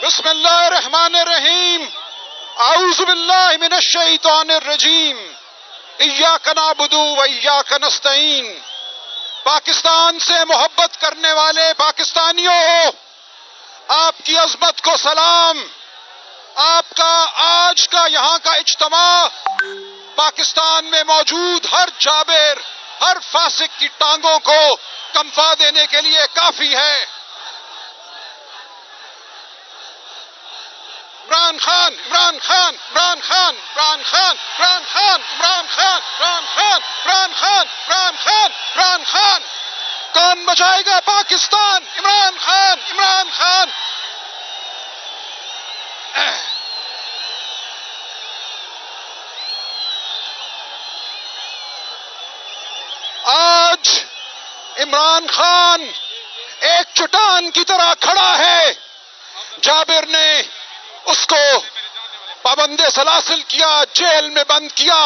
بسم اللہ الرحمن الرحیم. اعوذ باللہ من الشیطان الرجیم. ایاک نعبد و ایاک نستعین. پاکستان سے محبت کرنے والے پاکستانیوں ہو، آپ کی عظمت کو سلام. آپ کا آج کا یہاں کا اجتماع پاکستان میں موجود ہر جابر، ہر فاسق کی ٹانگوں کو کمفا دینے کے لیے کافی ہے. عمران خان، عمران خان، عمران خان، عمران خان، عمران خان، عمران خان، عمران خان، عمران خان، عمران خان، عمران خان. کون بچائے گا پاکستان؟ عمران خان، عمران خان. آج عمران خان ایک چٹان کی طرح کھڑا ہے. جابر نے اس کو پابند سلاسل کیا، جیل میں بند کیا،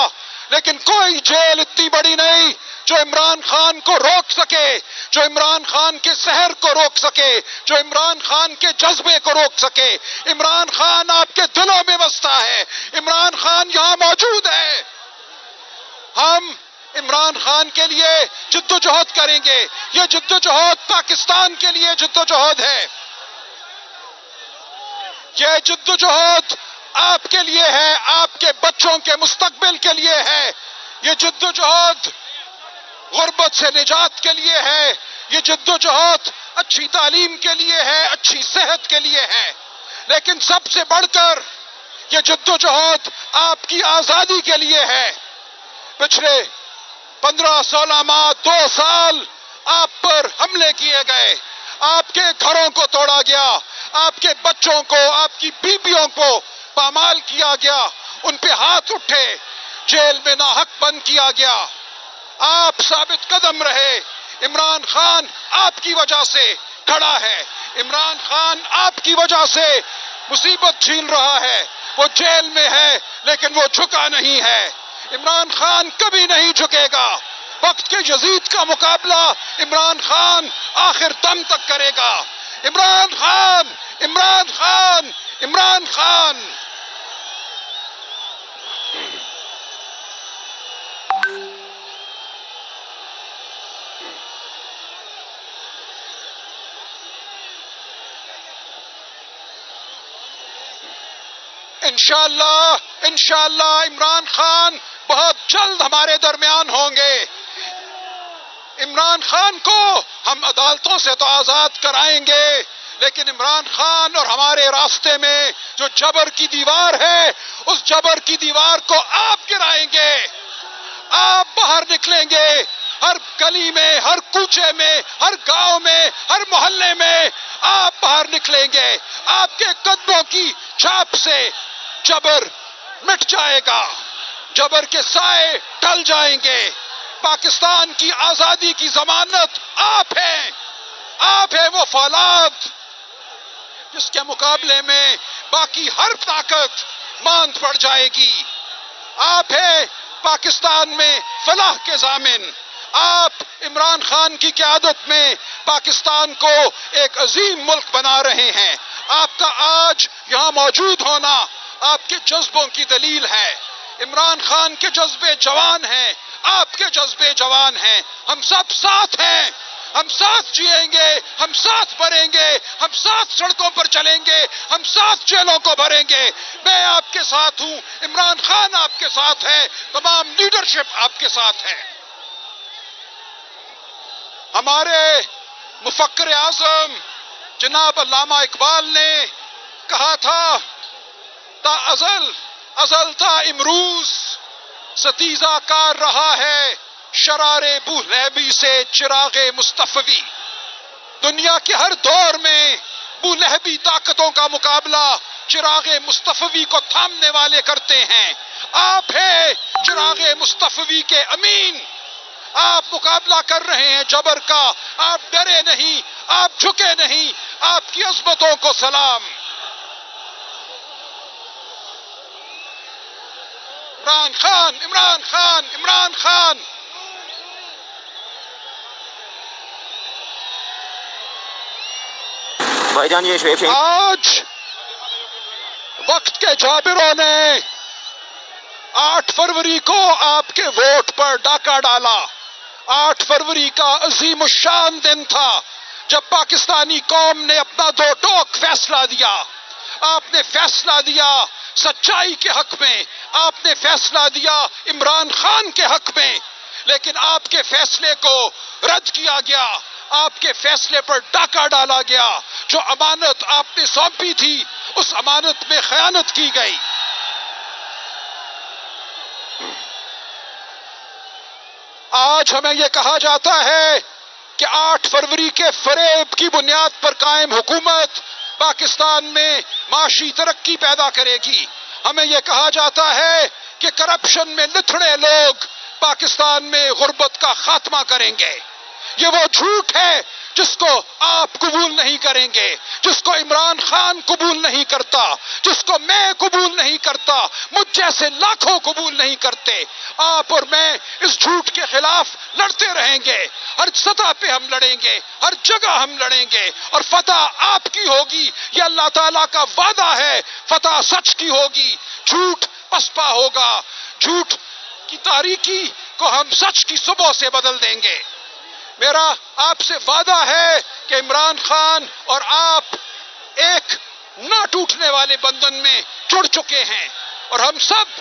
لیکن کوئی جیل اتنی بڑی نہیں جو عمران خان کو روک سکے، جو عمران خان کے سحر کو روک سکے، جو عمران خان کے جذبے کو روک سکے. عمران خان آپ کے دلوں میں بستا ہے، عمران خان یہاں موجود ہے. ہم عمران خان کے لیے جدوجہد کریں گے. یہ جدوجہد پاکستان کے لیے جدوجہد ہے. یہ جدوجہد آپ کے لیے ہے، آپ کے بچوں کے مستقبل کے لیے ہے. یہ جدوجہد غربت سے نجات کے لیے ہے. یہ جدوجہد اچھی تعلیم کے لیے ہے، اچھی صحت کے لیے ہے. لیکن سب سے بڑھ کر یہ جدوجہد آپ کی آزادی کے لیے ہے. پچھلے 15-16 ماہ، 2 سال آپ پر حملے کیے گئے، آپ کے گھروں کو توڑا گیا، آپ کے بچوں کو، آپ کی بیویوں کو پامال کیا گیا، ان پہ ہاتھ اٹھے، جیل میں ناحق بند کیا گیا. آپ ثابت قدم رہے. عمران خان آپ کی وجہ سے کھڑا ہے. عمران خان آپ کی وجہ سے مصیبت جھیل رہا ہے. وہ جیل میں ہے لیکن وہ جھکا نہیں ہے. عمران خان کبھی نہیں جھکے گا. وقت کے یزید کا مقابلہ عمران خان آخر دم تک کرے گا. عمران خان، عمران خان، عمران خان. انشاءاللہ انشاءاللہ عمران خان بہت جلد ہمارے درمیان ہوں گے. عمران خان کو ہم عدالتوں سے تو آزاد کرائیں گے، لیکن عمران خان اور ہمارے راستے میں جو جبر کی دیوار ہے، اس جبر کی دیوار کو آپ گرائیں گے. آپ باہر نکلیں گے، ہر گلی میں، ہر کوچے میں، ہر گاؤں میں، ہر محلے میں آپ باہر نکلیں گے. آپ کے قدموں کی چھاپ سے جبر مٹ جائے گا، جبر کے سائے ٹل جائیں گے. پاکستان کی آزادی کی ضمانت آپ ہیں. آپ ہے وہ فولاد جس کے مقابلے میں باقی ہر طاقت ماند پڑ جائے گی. آپ ہے پاکستان میں فلاح کے ضامن. آپ عمران خان کی قیادت میں پاکستان کو ایک عظیم ملک بنا رہے ہیں. آپ کا آج یہاں موجود ہونا آپ کے جذبوں کی دلیل ہے. عمران خان کے جذبے جوان ہیں، آپ کے جذبے جوان ہیں. ہم سب ساتھ ہیں، ہم ساتھ جیئیں گے، ہم ساتھ بڑھیں گے، ہم ساتھ سڑکوں پر چلیں گے، ہم ساتھ جیلوں کو بھریں گے. میں آپ کے ساتھ ہوں، عمران خان آپ کے ساتھ ہے، تمام لیڈرشپ آپ کے ساتھ ہے. ہمارے مفکر اعظم جناب علامہ اقبال نے کہا تھا، تا ازل ازل تا امروز ستیزہ کار رہا ہے شرار بولہبی سے چراغ مصطفی. دنیا کے ہر دور میں بولہبی طاقتوں کا مقابلہ چراغ مصطفی کو تھامنے والے کرتے ہیں. آپ ہیں چراغ مصطفی کے امین. آپ مقابلہ کر رہے ہیں جبر کا. آپ ڈرے نہیں، آپ جھکے نہیں. آپ کی عظمتوں کو سلام. عمران خان، عمران خان، عمران خان. بھائی جان یہ شعیب آج وقت کے جابروں نے 8 فروری کو آپ کے ووٹ پر ڈاکہ ڈالا. 8 فروری کا عظیم الشان دن تھا جب پاکستانی قوم نے اپنا دو ٹوک فیصلہ دیا. آپ نے فیصلہ دیا سچائی کے حق میں، آپ نے فیصلہ دیا عمران خان کے حق میں، لیکن آپ کے فیصلے کو رد کیا گیا. آپ کے فیصلے پر ڈاکہ ڈالا گیا. جو امانت آپ نے سونپی تھی اس امانت میں خیانت کی گئی. آج ہمیں یہ کہا جاتا ہے کہ 8 فروری کے فریب کی بنیاد پر قائم حکومت پاکستان میں معاشی ترقی پیدا کرے گی. ہمیں یہ کہا جاتا ہے کہ کرپشن میں لتھڑے لوگ پاکستان میں غربت کا خاتمہ کریں گے. یہ وہ جھوٹ ہے جس کو آپ قبول نہیں کریں گے، جس کو عمران خان قبول نہیں کرتا، جس کو میں قبول نہیں کرتا، مجھ جیسے لاکھوں قبول نہیں کرتے. آپ اور میں اس جھوٹ کے خلاف لڑتے رہیں گے. ہر سطح پہ ہم لڑیں گے، ہر جگہ ہم لڑیں گے، اور فتح آپ کی ہوگی. یہ اللہ تعالیٰ کا وعدہ ہے. فتح سچ کی ہوگی، جھوٹ پسپا ہوگا. جھوٹ کی تاریکی کو ہم سچ کی صبح سے بدل دیں گے. میرا آپ سے وعدہ ہے کہ عمران خان اور آپ ایک نہ ٹوٹنے والے بندھن میں جڑ چکے ہیں، اور ہم سب